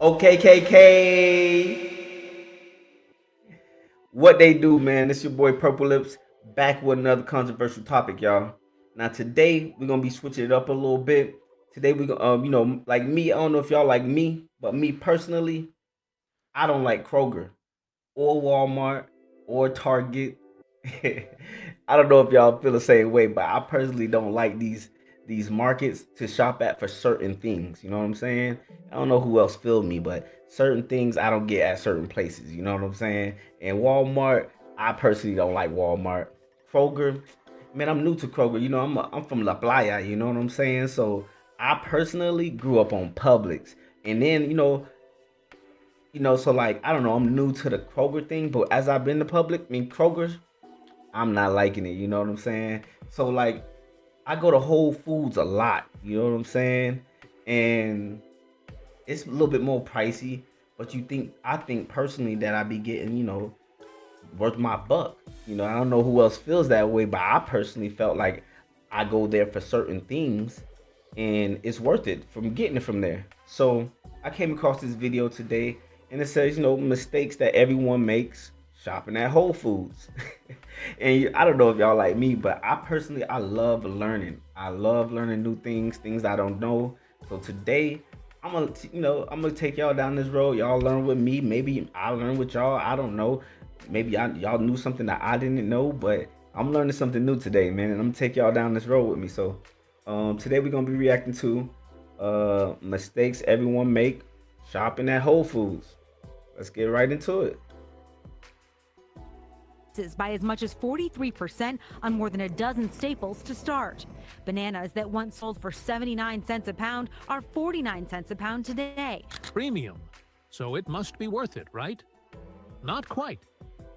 OKKK. What they do, man? It's your boy Purple Lips back with another controversial topic, y'all. Now today we're gonna be switching it up a little bit. Today we gonna, like me. I don't know if y'all like me, but me personally, I don't like Kroger or Walmart or Target. I don't know if y'all feel the same way, but I personally don't like these markets to shop at for certain things. You know what I'm saying? I don't know who else feel me, but certain things I don't get at certain places. You know what I'm saying? And Walmart, I personally don't like Walmart. Kroger, man, I'm new to Kroger. I'm from La Playa. You know what I'm saying? So I personally grew up on Publix, and then so like I don't know, I'm new to the Kroger thing, but as I've been to Public, I mean Kroger's, I'm not liking it. You know what I'm saying? So like I go to Whole Foods a lot. You know what I'm saying? And it's a little bit more pricey, but I think personally that I be getting worth my buck. I don't know who else feels that way, but I personally felt like I go there for certain things, and it's worth it from getting it from there. So I came across this video today, and it says mistakes that everyone makes shopping at Whole Foods. And I don't know if y'all like me, but I personally I love learning. I love learning new things I don't know. So today I'm gonna take y'all down this road. Y'all learn with me. Maybe I learn with y'all. I don't know. Maybe y'all knew something that I didn't know, but I'm learning something new today, man. And I'm gonna take y'all down this road with me. So, today we're gonna be reacting to mistakes everyone make shopping at Whole Foods. Let's get right into it. By as much as 43% on more than a dozen staples to start. Bananas that once sold for 79 cents a pound are 49 cents a pound today. Premium, so it must be worth it, right? Not quite.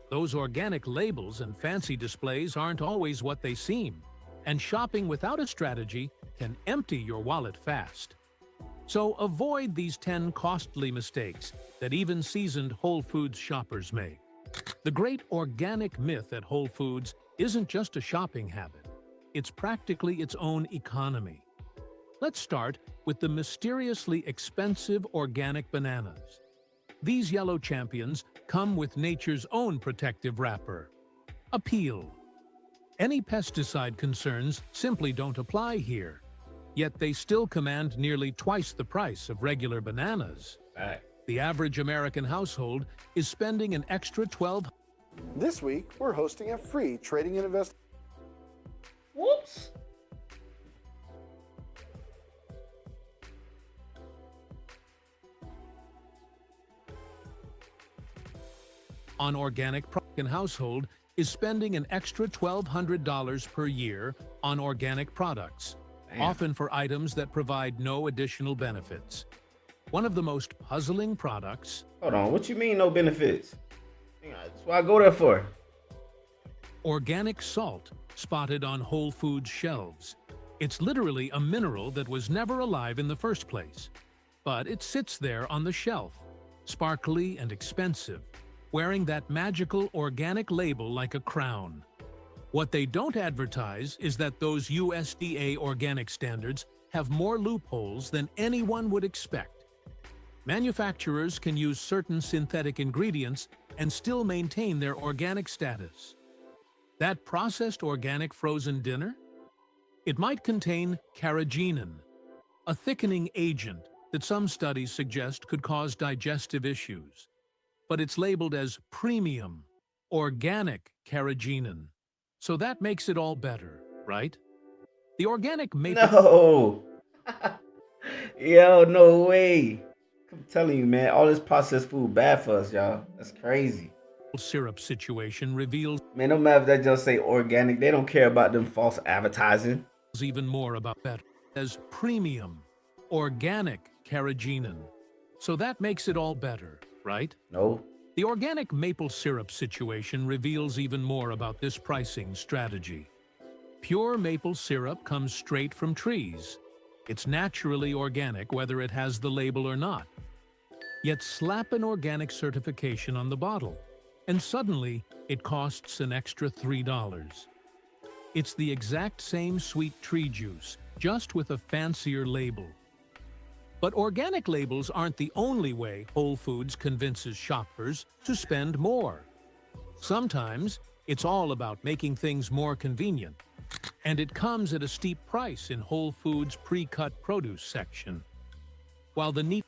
Those organic labels and fancy displays aren't always what they seem, and shopping without a strategy can empty your wallet fast. So avoid these 10 costly mistakes that even seasoned Whole Foods shoppers make. The great organic myth at Whole Foods isn't just a shopping habit. It's practically its own economy. Let's start with the mysteriously expensive organic bananas. These yellow champions come with nature's own protective wrapper, a peel. Any pesticide concerns simply don't apply here, yet they still command nearly twice the price of regular bananas. Back. The average American household is spending an extra 12. This week, we're hosting a free trading and investing. Whoops. On organic household is spending an extra $1,200 per year on organic products, Damn. often for items that provide no additional benefits. One of the most puzzling products. Hold on. What you mean no benefits? That's what I go there for. Organic salt spotted on Whole Foods shelves. It's literally a mineral that was never alive in the first place. But it sits there on the shelf, sparkly and expensive, wearing that magical organic label like a crown. What they don't advertise is that those USDA organic standards have more loopholes than anyone would expect. Manufacturers can use certain synthetic ingredients and still maintain their organic status. That processed organic frozen dinner? It might contain carrageenan, a thickening agent that some studies suggest could cause digestive issues. But it's labeled as premium, organic carrageenan. So that makes it all better, right? The organic maple No. Yo, no way. I'm telling you, man, all this processed food bad for us, y'all. That's crazy. syrup situation reveals Man, no matter if they just say organic, they don't care about them false advertising. even more about that as premium, organic carrageenan. So that makes it all better, right? No. The organic maple syrup situation reveals even more about this pricing strategy. Pure maple syrup comes straight from trees. It's naturally organic whether it has the label or not. Yet slap an organic certification on the bottle, and suddenly it costs an extra $3. It's the exact same sweet tree juice, just with a fancier label. But organic labels aren't the only way Whole Foods convinces shoppers to spend more. Sometimes it's all about making things more convenient, and it comes at a steep price in Whole Foods' pre-cut produce section. While the neat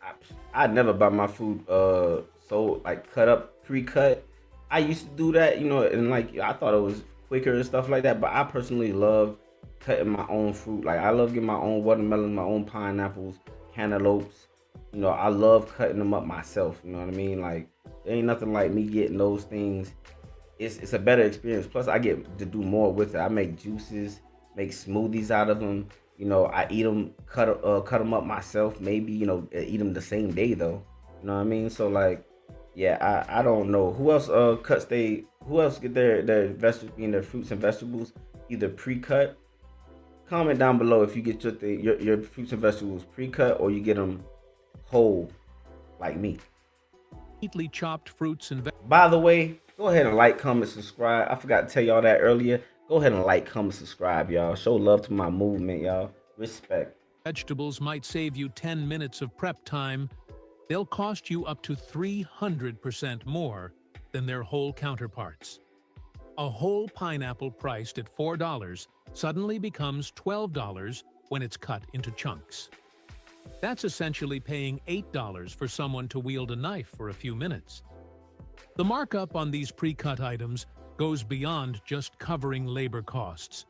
I'd never buy my food so like cut up, pre-cut. I used to do that, you know, and like I thought it was quicker and stuff like that. But I personally love cutting my own fruit. Like I love getting my own watermelon, my own pineapples, cantaloupes. You know, I love cutting them up myself. You know what I mean? Like there ain't nothing like me getting those things. It's a better experience. Plus, I get to do more with it. I make juices, make smoothies out of them. You know, I eat them, cut them up myself. Maybe, you know, eat them the same day though. You know what I mean? So like, yeah, I don't know who else who else get their vegetables, their fruits and vegetables either pre-cut. Comment down below if you get your fruits and vegetables pre-cut or you get them whole, like me. neatly chopped fruits and By the way, go ahead and like, comment, subscribe. I forgot to tell y'all that earlier. Go ahead and like, comment, subscribe, y'all. Show love to my movement, y'all. Respect. vegetables might save you 10 minutes of prep time. They'll cost you up to 300% more than their whole counterparts. A whole pineapple priced at $4 suddenly becomes $12 when it's cut into chunks. That's essentially paying $8 for someone to wield a knife for a few minutes. The markup on these pre-cut items goes beyond just covering labor costs.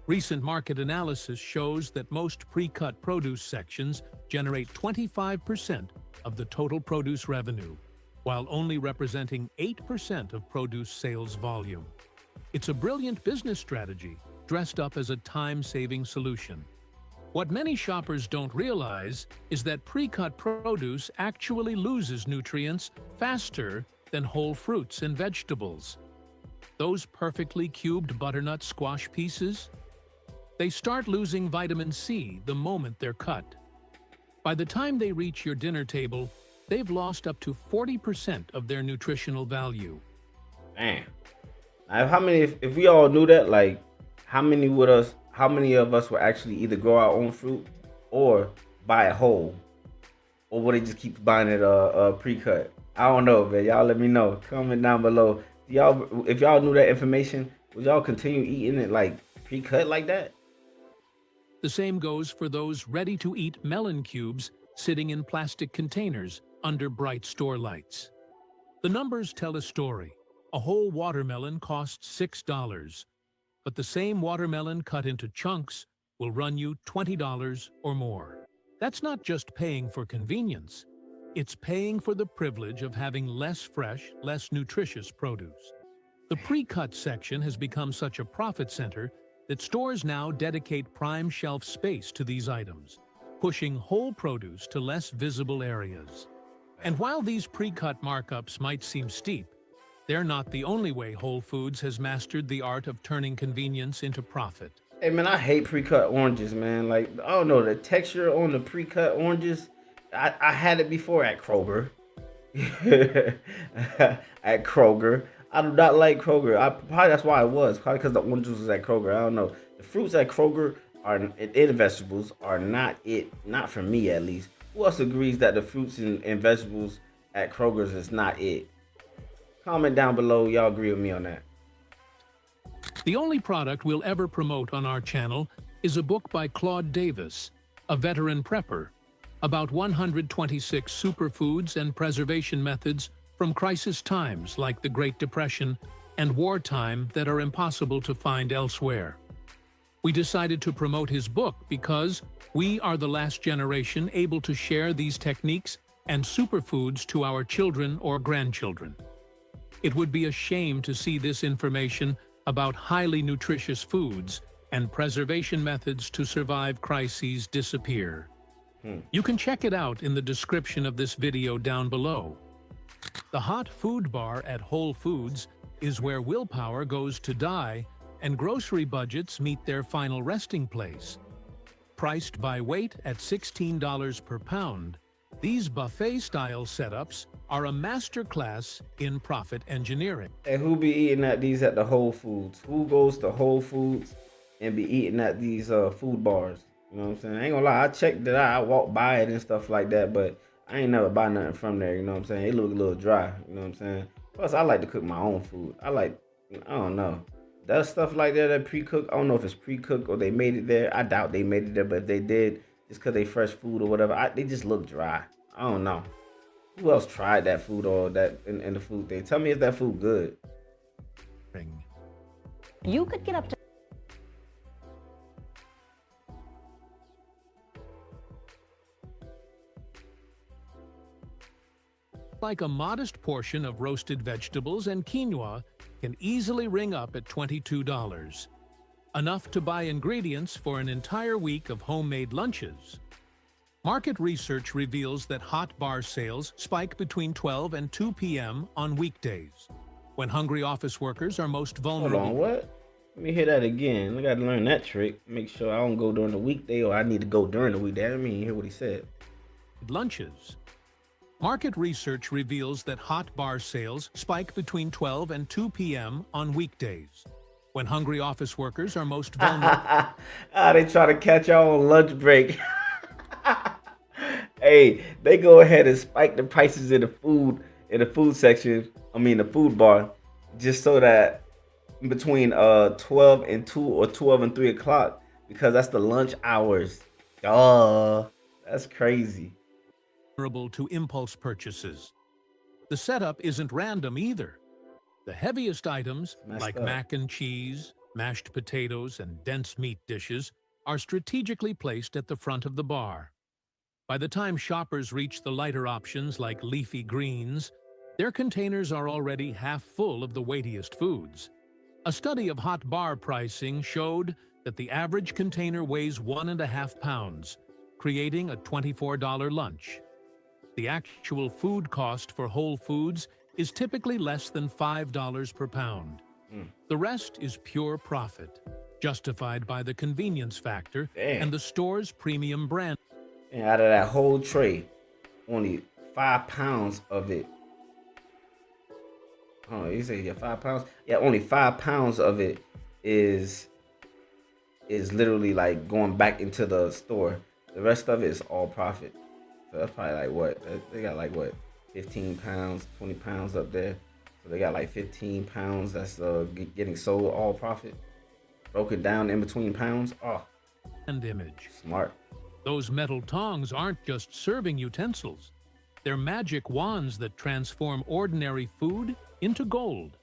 Recent market analysis shows that most pre-cut produce sections generate 25% of the total produce revenue, while only representing 8% of produce sales volume. It's a brilliant business strategy dressed up as a time-saving solution. What many shoppers don't realize is that pre-cut produce actually loses nutrients faster than whole fruits and vegetables. Those perfectly cubed butternut squash pieces? They start losing vitamin C the moment they're cut. By the time they reach your dinner table, they've lost up to 40% of their nutritional value. Damn. Now, if we all knew that, like, how many of us would actually either grow our own fruit or buy it whole? Or would they just keep buying it pre-cut? I don't know, man. Y'all let me know. Comment down below. If y'all knew that information, would y'all continue eating it like pre-cut like that? The same goes for those ready-to-eat melon cubes sitting in plastic containers under bright store lights. The numbers tell a story. A whole watermelon costs $6, but the same watermelon cut into chunks will run you $20 or more. That's not just paying for convenience. It's paying for the privilege of having less fresh, less nutritious produce. The pre-cut section has become such a profit center that stores now dedicate prime shelf space to these items, pushing whole produce to less visible areas. And while these pre-cut markups might seem steep, they're not the only way Whole Foods has mastered the art of turning convenience into profit. Hey man, I hate pre-cut oranges, man. Like, I don't know, the texture on the pre-cut oranges, I had it before at Kroger. At Kroger. I do not like Kroger. Probably that's why I was. Probably because the oranges was at Kroger. I don't know. The fruits at Kroger and vegetables are not for me at least. Who else agrees that the fruits and vegetables at Kroger's is not it? Comment down below. Y'all agree with me on that. The only product we'll ever promote on our channel is a book by Claude Davis, a veteran prepper, about 126 superfoods and preservation methods from crisis times like the Great Depression and wartime that are impossible to find elsewhere. We decided to promote his book because we are the last generation able to share these techniques and superfoods to our children or grandchildren. It would be a shame to see this information about highly nutritious foods and preservation methods to survive crises disappear. You can check it out in the description of this video down below. The hot food bar at Whole Foods is where willpower goes to die and grocery budgets meet their final resting place. Priced by weight at $16 per pound, these buffet-style setups are a masterclass in profit engineering. And who be eating at these at the Whole Foods? Who goes to Whole Foods and be eating at these food bars? You know what I'm saying? I ain't gonna lie, I checked it out. I walked by it and stuff like that, but I ain't never buy nothing from there. You know what I'm saying? It look a little dry. You know what I'm saying? Plus, I like to cook my own food. I don't know. That stuff like that, that pre-cooked. I don't know if it's pre-cooked or they made it there. I doubt they made it there, but if they did, just cause they fresh food or whatever, they just look dry. I don't know. Who else tried that food or that in the food thing? Tell me if that food good. You could get up to Like a modest portion of roasted vegetables and quinoa can easily ring up at $22. Enough to buy ingredients for an entire week of homemade lunches. Market research reveals that hot bar sales spike between 12 and 2 p.m. on weekdays, when hungry office workers are most Hold vulnerable. on, what? Let me hear that again. I gotta learn that trick. Make sure I don't go during the weekday or I need to go during the weekday. I didn't hear what he said. Lunches. Market research reveals that hot bar sales spike between 12 and 2 p.m. on weekdays, when hungry office workers are most vulnerable. They try to catch y'all on lunch break. Hey, they go ahead and spike the prices in the food section. I mean the food bar, just so that between 12 and 2 or 12 and 3 o'clock, because that's the lunch hours. That's crazy. Vulnerable to impulse purchases. The setup isn't random either. The heaviest items, Messed like up. mac and cheese, mashed potatoes, and dense meat dishes, are strategically placed at the front of the bar. By the time shoppers reach the lighter options like leafy greens, their containers are already half full of the weightiest foods. A study of hot bar pricing showed that the average container weighs 1.5 pounds, creating a $24 lunch. The actual food cost for Whole Foods is typically less than $5 per pound. The rest is pure profit, justified by the convenience factor Damn. and the store's premium brand. And out of that whole tray, only 5 pounds of it. Oh, you say 5 pounds? Yeah, only 5 pounds of it is literally like going back into the store. The rest of it is all profit. So that's probably like what? They got like what? 15 pounds, 20 pounds up there. So they got like 15 pounds that's getting sold all profit. Broken down in between pounds. Oh, Image. smart. Those metal tongs aren't just serving utensils. They're magic wands that transform ordinary food into gold.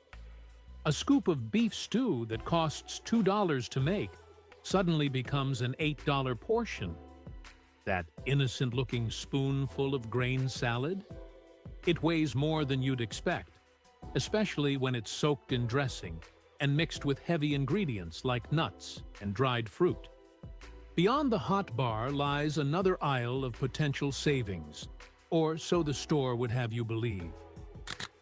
A scoop of beef stew that costs $2 to make suddenly becomes an $8 portion. That innocent-looking spoonful of grain salad? It weighs more than you'd expect, especially when it's soaked in dressing and mixed with heavy ingredients like nuts and dried fruit. Beyond the hot bar lies another aisle of potential savings, or so the store would have you believe.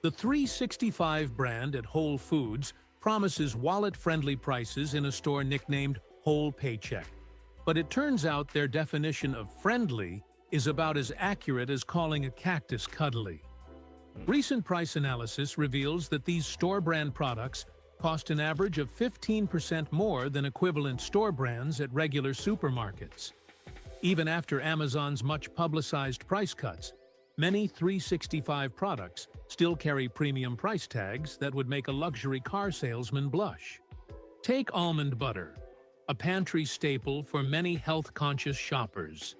The 365 brand at Whole Foods promises wallet-friendly prices in a store nicknamed Whole Paycheck. But it turns out their definition of friendly is about as accurate as calling a cactus cuddly. Recent price analysis reveals that these store-brand products cost an average of 15% more than equivalent store brands at regular supermarkets. Even after Amazon's much-publicized price cuts, many 365 products still carry premium price tags that would make a luxury car salesman blush. Take almond butter, a pantry staple for many health-conscious shoppers.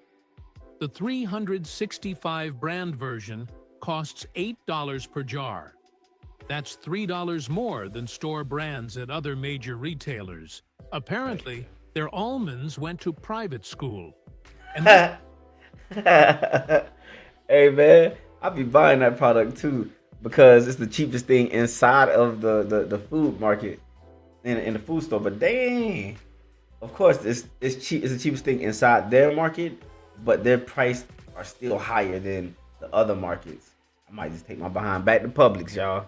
The 365 brand version costs $8 per jar. That's $3 more than store brands at other major retailers. Apparently, their almonds went to private school. And Hey man, I'll be buying that product too because it's the cheapest thing inside of the food market in the food store. But dang, of course it's cheap. It's the cheapest thing inside their market, but their prices are still higher than the other markets. I might just take my behind back to Publix, y'all.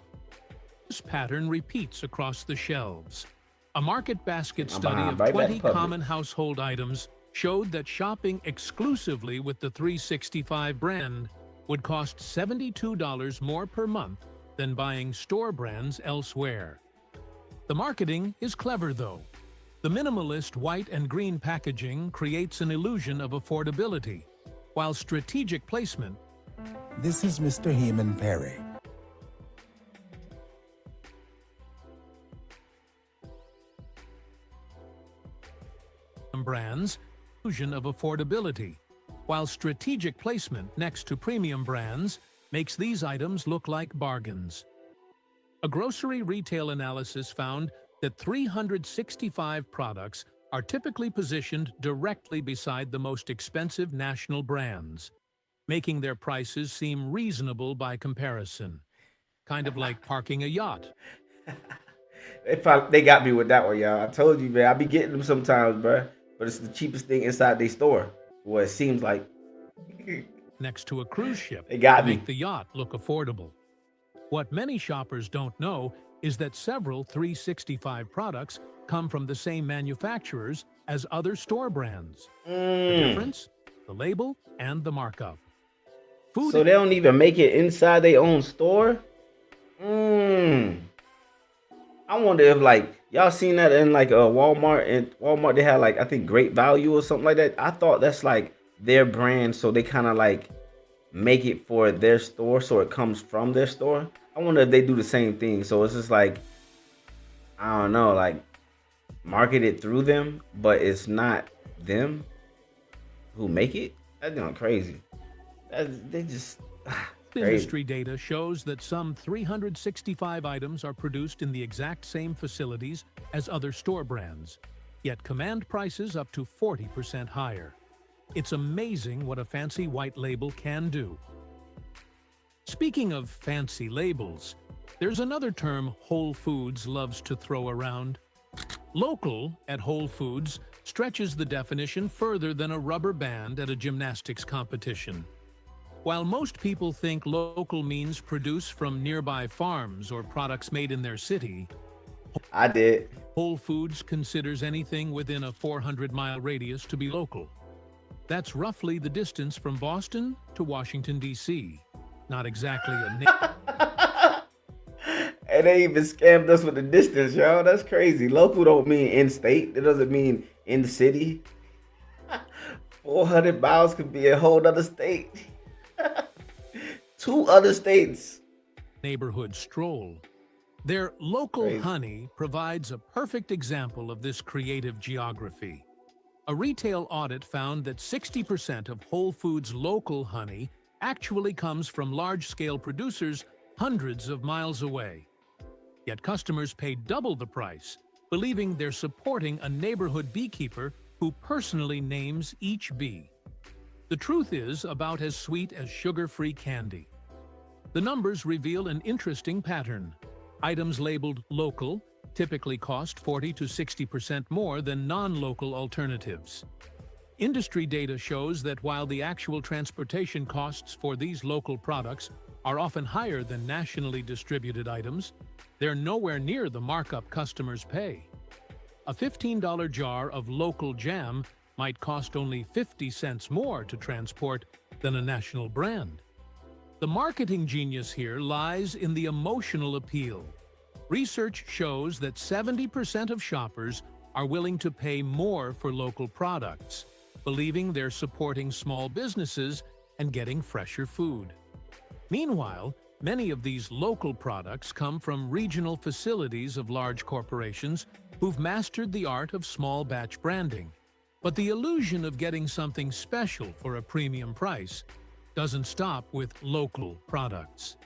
this pattern repeats across the shelves. A market basket I'm study behind of right back 20 to Publix. common household items showed that shopping exclusively with the 365 brand would cost $72 more per month than buying store brands elsewhere. The marketing is clever though. The minimalist white and green packaging creates an illusion of affordability, while strategic placement This is Mr. Heman Perry. brands illusion of affordability, while strategic placement next to premium brands makes these items look like bargains. A grocery retail analysis found that 365 products are typically positioned directly beside the most expensive national brands, making their prices seem reasonable by comparison. Kind of like parking a yacht. They got me with that one, y'all. I told you, man. I be getting them sometimes, bro. But it's the cheapest thing inside their store. What it seems like. Next to a cruise ship They got to me. make the yacht look affordable. What many shoppers don't know is that several 365 products come from the same manufacturers as other store brands. The difference? The label and the markup. Food So they don't even make it inside their own store? I wonder if like y'all seen that in like a Walmart, and Walmart they had like I think Great Value or something like that. I thought that's like their brand, so they kind of like make it for their store, so it comes from their store. I wonder if they do the same thing. So it's just like I don't know, like marketed through them, but it's not them who make it. That's going crazy. They just crazy. Industry data shows that some 365 items are produced in the exact same facilities as other store brands, yet command prices up to 40% higher. It's amazing what a fancy white label can do. Speaking of fancy labels, there's another term Whole Foods loves to throw around. Local at Whole Foods stretches the definition further than a rubber band at a gymnastics competition. While most people think local means produce from nearby farms or products made in their city, I did. Whole Foods considers anything within a 400-mile radius to be local. That's roughly the distance from Boston to Washington, D.C. Not exactly a And they even scammed us with the distance, y'all. That's crazy. Local don't mean in-state. It doesn't mean in the city. 400 miles could be a whole other state. 2 other states. neighborhood stroll. Their local Crazy. honey provides a perfect example of this creative geography. A retail audit found that 60% of Whole Foods' local honey actually comes from large-scale producers hundreds of miles away. Yet customers pay double the price, believing they're supporting a neighborhood beekeeper who personally names each bee. The truth is about as sweet as sugar-free candy. The numbers reveal an interesting pattern. Items labeled local typically cost 40 to 60% more than non-local alternatives. Industry data shows that while the actual transportation costs for these local products are often higher than nationally distributed items, they're nowhere near the markup customers pay. A $15 jar of local jam might cost only 50 cents more to transport than a national brand. The marketing genius here lies in the emotional appeal. Research shows that 70% of shoppers are willing to pay more for local products, believing they're supporting small businesses and getting fresher food. Meanwhile, many of these local products come from regional facilities of large corporations who've mastered the art of small batch branding. But the illusion of getting something special for a premium price doesn't stop with local products.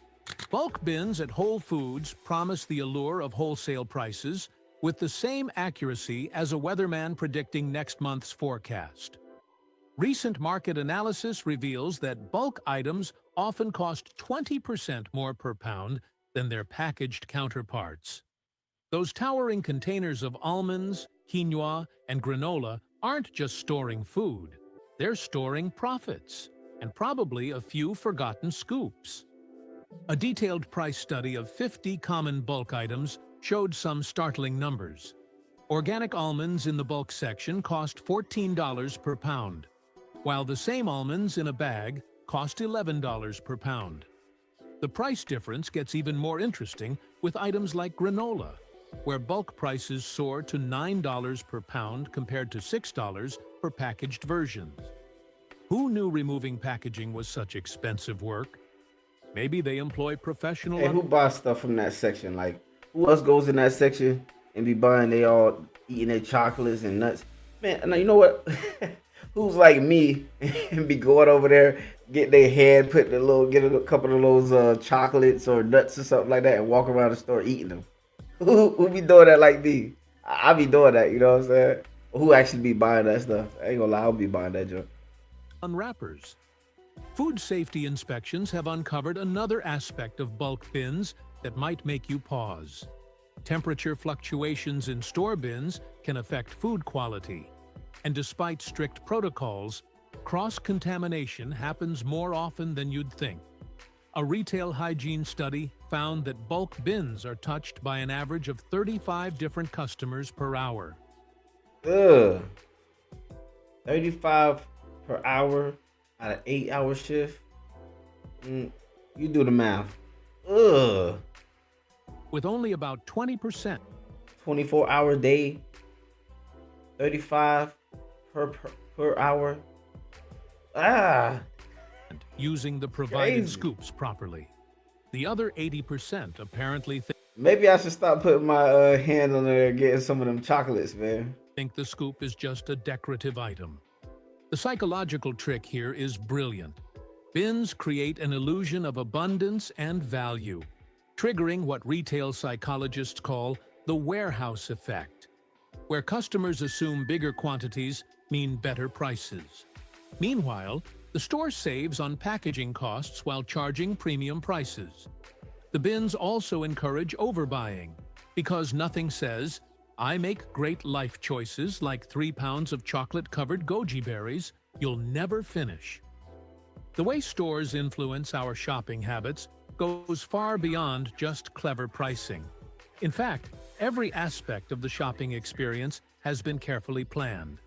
Bulk bins at Whole Foods promise the allure of wholesale prices with the same accuracy as a weatherman predicting next month's forecast. Recent market analysis reveals that bulk items often cost 20% more per pound than their packaged counterparts. Those towering containers of almonds, quinoa, and granola aren't just storing food, they're storing profits, and probably a few forgotten scoops. A detailed price study of 50 common bulk items showed some startling numbers. Organic almonds in the bulk section cost $14 per pound, while the same almonds in a bag cost $11 per pound. The price difference gets even more interesting with items like granola. where bulk prices soar to $9 per pound compared to $6 for packaged versions. Who knew removing packaging was such expensive work? Maybe they employ professional... Hey, who buys stuff from that section? Like, who else goes in that section and be buying, they all eating their chocolates and nuts? Man, now you know what? Who's like me and be going over there, get their head, get a couple of those chocolates or nuts or something like that and walk around the store eating them? Who be doing that like me? I be doing that, you know what I'm saying? Who actually be buying that stuff? I ain't gonna lie, I'll be buying that junk. Unwrappers. Food safety inspections have uncovered another aspect of bulk bins that might make you pause. Temperature fluctuations in store bins can affect food quality, and despite strict protocols, cross-contamination happens more often than you'd think. A retail hygiene study found that bulk bins are touched by an average of 35 different customers per hour. Ugh. 35 per hour out of 8-hour shift. You do the math. Ugh. With only about 20% 24-hour day. 35 per hour. using the provided Crazy. scoops properly. The other 80% apparently Maybe I should stop putting my hand on there and getting some of them chocolates, man. think the scoop is just a decorative item. The psychological trick here is brilliant. Bins create an illusion of abundance and value, triggering what retail psychologists call the warehouse effect, where customers assume bigger quantities mean better prices. Meanwhile, the store saves on packaging costs while charging premium prices. The bins also encourage overbuying, because nothing says, "I make great life choices like 3 pounds of chocolate-covered goji berries you'll never finish." The way stores influence our shopping habits goes far beyond just clever pricing. In fact, every aspect of the shopping experience has been carefully planned.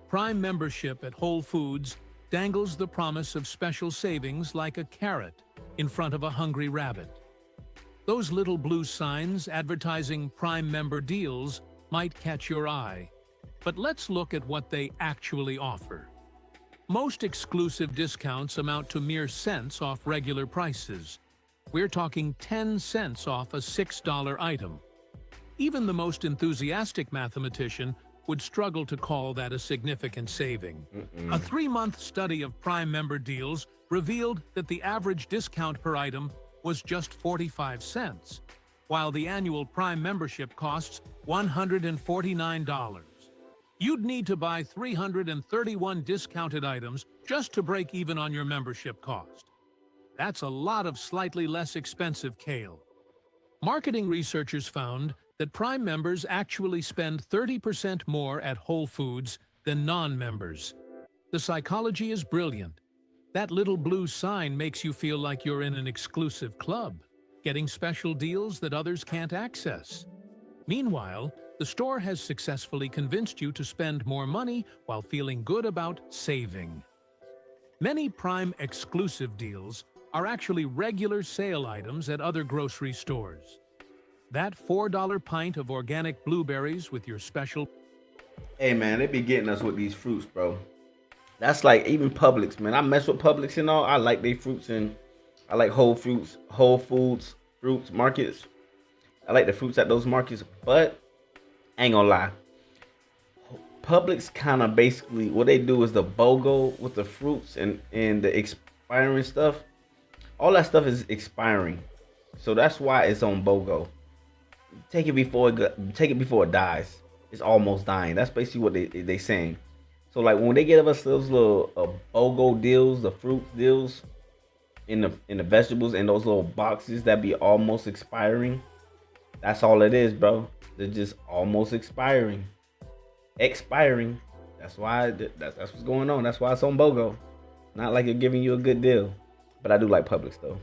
Prime membership at Whole Foods dangles the promise of special savings like a carrot in front of a hungry rabbit. Those little blue signs advertising Prime member deals might catch your eye, but let's look at what they actually offer. Most exclusive discounts amount to mere cents off regular prices. We're talking 10 cents off a $6 item. Even the most enthusiastic mathematician would struggle to call that a significant saving. A 3-month study of Prime member deals revealed that the average discount per item was just 45 cents, while the annual Prime membership costs $149. You'd need to buy 331 discounted items just to break even on your membership cost. That's a lot of slightly less expensive kale. Marketing researchers found that Prime members actually spend 30% more at Whole Foods than non-members. The psychology is brilliant. That little blue sign makes you feel like you're in an exclusive club, getting special deals that others can't access. Meanwhile, the store has successfully convinced you to spend more money while feeling good about saving. Many Prime exclusive deals are actually regular sale items at other grocery stores. That $4 pint of organic blueberries with your special... Hey, man, they be getting us with these fruits, bro. That's like even Publix, man. I mess with Publix and all. I like their fruits, and I like Whole Foods fruits markets. I like the fruits at those markets, but I ain't gonna lie. Publix kind of basically, what they do is the BOGO with the fruits and the expiring stuff. All that stuff is expiring. So that's why it's on BOGO. Take it before it dies. It's almost dying. That's basically what they saying. So like when they give us those little BOGO deals, the fruit deals in the vegetables and those little boxes that be almost expiring, that's all it is, bro. They're just almost expiring. That's why that's what's going on. That's why it's on BOGO. Not like it's giving you a good deal. But I do like Publix though.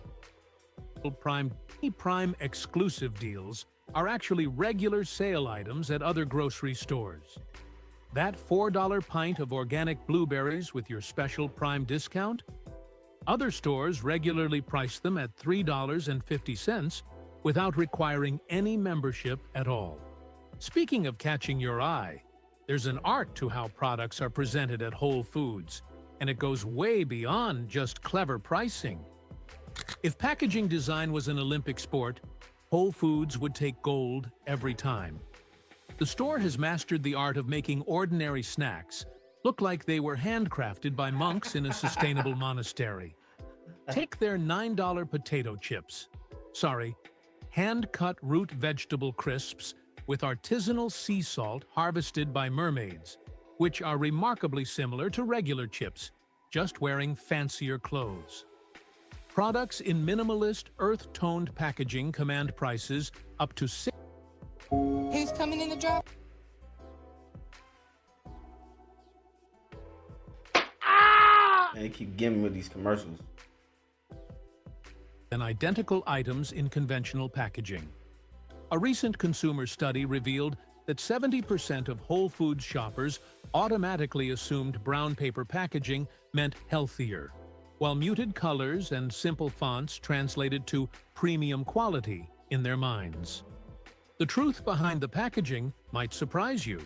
Prime exclusive deals are actually regular sale items at other grocery stores. That $4 pint of organic blueberries with your special Prime discount? Other stores regularly price them at $3.50, without requiring any membership at all. Speaking of catching your eye, there's an art to how products are presented at Whole Foods, and it goes way beyond just clever pricing. If packaging design was an Olympic sport, Whole Foods would take gold every time. The store has mastered the art of making ordinary snacks look like they were handcrafted by monks in a sustainable monastery. Take their $9 potato chips. Sorry, hand-cut root vegetable crisps with artisanal sea salt harvested by mermaids, which are remarkably similar to regular chips, just wearing fancier clothes. Products in minimalist, earth-toned packaging command prices up to Who's coming in the drop? Man, they keep giving me with these commercials. and identical items in conventional packaging. A recent consumer study revealed that 70% of Whole Foods shoppers automatically assumed brown paper packaging meant healthier, while muted colors and simple fonts translated to premium quality in their minds. The truth behind the packaging might surprise you.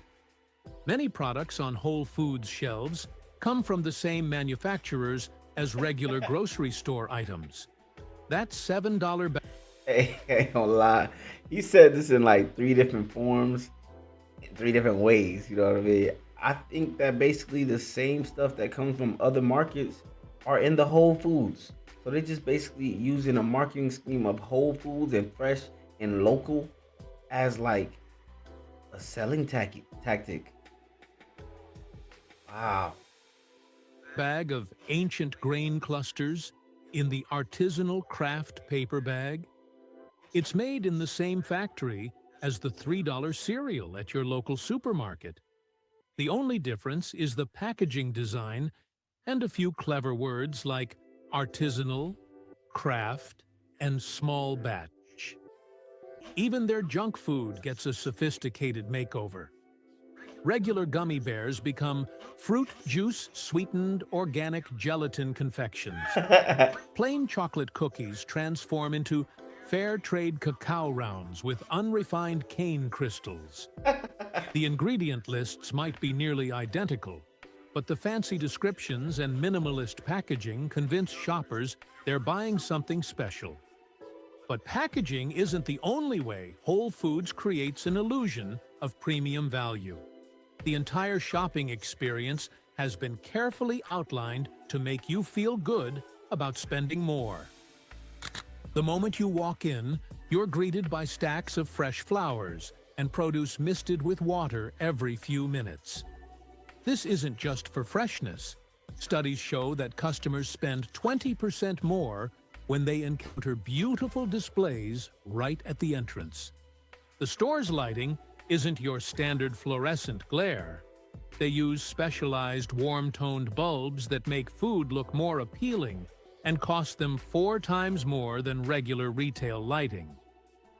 Many products on Whole Foods shelves come from the same manufacturers as regular grocery store items. That $7 bag Hey, I ain't gonna lie. He said this in like 3 different forms, in 3 different ways. You know what I mean? I think that basically the same stuff that comes from other markets are in the Whole Foods. So they're just basically using a marketing scheme of Whole Foods and fresh and local as like a selling tactic. Wow. bag of ancient grain clusters in the artisanal craft paper bag. It's made in the same factory as the $3 cereal at your local supermarket. The only difference is the packaging design and a few clever words like artisanal, craft, and small batch. Even their junk food gets a sophisticated makeover. Regular gummy bears become fruit juice sweetened organic gelatin confections. Plain chocolate cookies transform into fair trade cacao rounds with unrefined cane crystals. The ingredient lists might be nearly identical, but the fancy descriptions and minimalist packaging convince shoppers they're buying something special. But packaging isn't the only way Whole Foods creates an illusion of premium value. The entire shopping experience has been carefully outlined to make you feel good about spending more. The moment you walk in, you're greeted by stacks of fresh flowers and produce misted with water every few minutes. This isn't just for freshness. Studies show that customers spend 20% more when they encounter beautiful displays right at the entrance. The store's lighting isn't your standard fluorescent glare. They use specialized warm-toned bulbs that make food look more appealing and cost them 4 times more than regular retail lighting.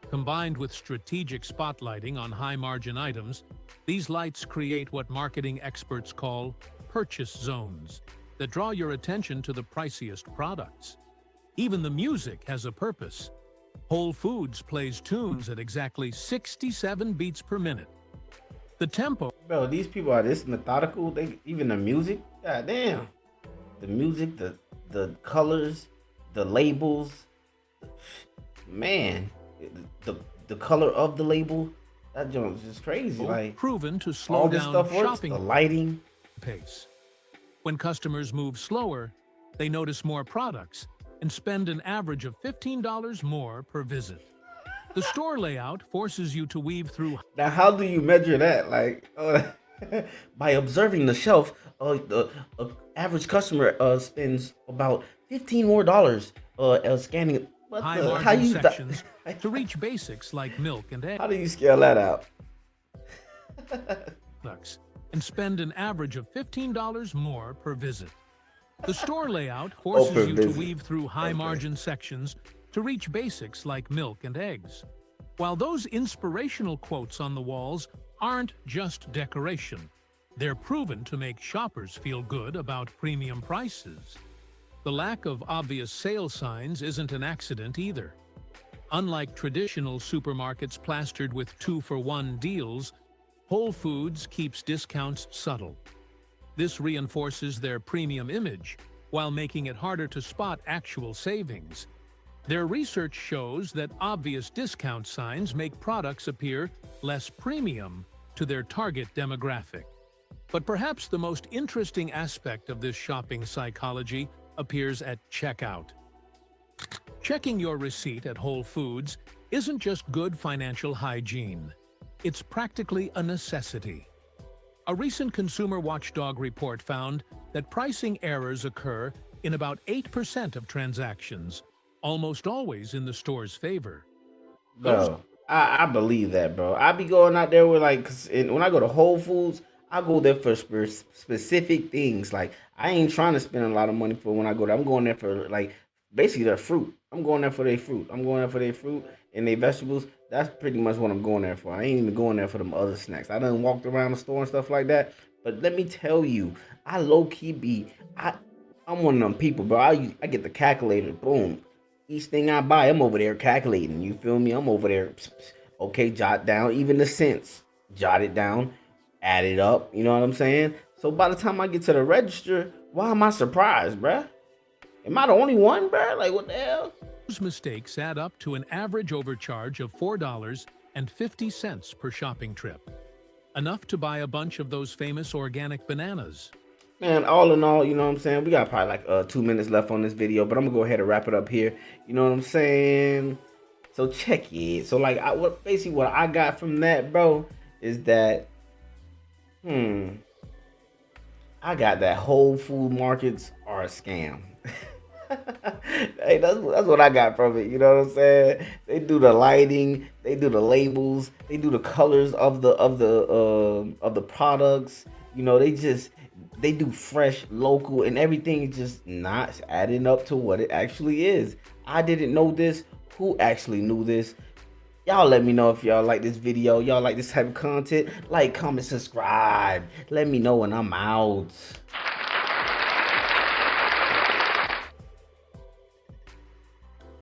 Combined with strategic spotlighting on high-margin items, these lights create what marketing experts call purchase zones that draw your attention to the priciest products. Even the music has a purpose. Whole Foods plays tunes at exactly 67 beats per minute. The tempo Bro, these people are this methodical. Even the music, god damn. The music, the colors, the labels, man, the color of the label, that joint is just crazy. Like proven to all slow this down stuff works. shopping The lighting. pace. When customers move slower, they notice more products and spend an average of $15 more per visit. The store layout forces you to weave through Now, how do you measure that? Like, by observing the shelf, the average customer spends about $15 more scanning. What high the, how margin you sections to reach basics like milk and how do you scale that out? eggs and spend an average of $15 more per visit. The store layout forces per you to visit. weave through high margin sections to reach basics like milk and eggs. While those inspirational quotes on the walls aren't just decoration, they're proven to make shoppers feel good about premium prices. The lack of obvious sale signs isn't an accident either. Unlike traditional supermarkets plastered with 2-for-1 deals, Whole Foods keeps discounts subtle. This reinforces their premium image, while making it harder to spot actual savings. Their research shows that obvious discount signs make products appear less premium to their target demographic. But perhaps the most interesting aspect of this shopping psychology appears at checkout. Checking your receipt at Whole Foods isn't just good financial hygiene. It's practically a necessity. A recent consumer watchdog report found that pricing errors occur in about 8% of transactions, almost always in the store's favor. Bro, I believe that, bro. I be going out there with like, when I go to Whole Foods, I go there for specific things. Like, I ain't trying to spend a lot of money for when I go there. I'm going there for like basically their fruit. I'm going there for their fruit. I'm going there for their fruit and their vegetables. That's pretty much what I'm going there for. I ain't even going there for them other snacks. I done walked around the store and stuff like that. But let me tell you, I low-key I'm one of them people, bro. I get the calculator. Boom. Each thing I buy, I'm over there calculating. You feel me? I'm over there. Okay, jot down even the cents. Jot it down. Add it up. You know what I'm saying? So by the time I get to the register, why am I surprised, bruh? Am I the only one, bruh? Like, what the hell? Those mistakes add up to an average overcharge of $4.50 per shopping trip. Enough to buy a bunch of those famous organic bananas. Man, all in all, you know what I'm saying? We got probably like 2 minutes left on this video, but I'm gonna go ahead and wrap it up here. You know what I'm saying? So check it. So like, basically what I got from that, bro, is that, I got that Whole Food markets are a scam. Hey, that's what I got from it. You know what I'm saying? They do the lighting, they do the labels, they do the colors of the products. You know, they do fresh, local, and everything is just not adding up to what it actually is. I didn't know this. Who actually knew this? Y'all let me know if y'all like this video. Y'all like this type of content. Like, comment, subscribe. Let me know when I'm out.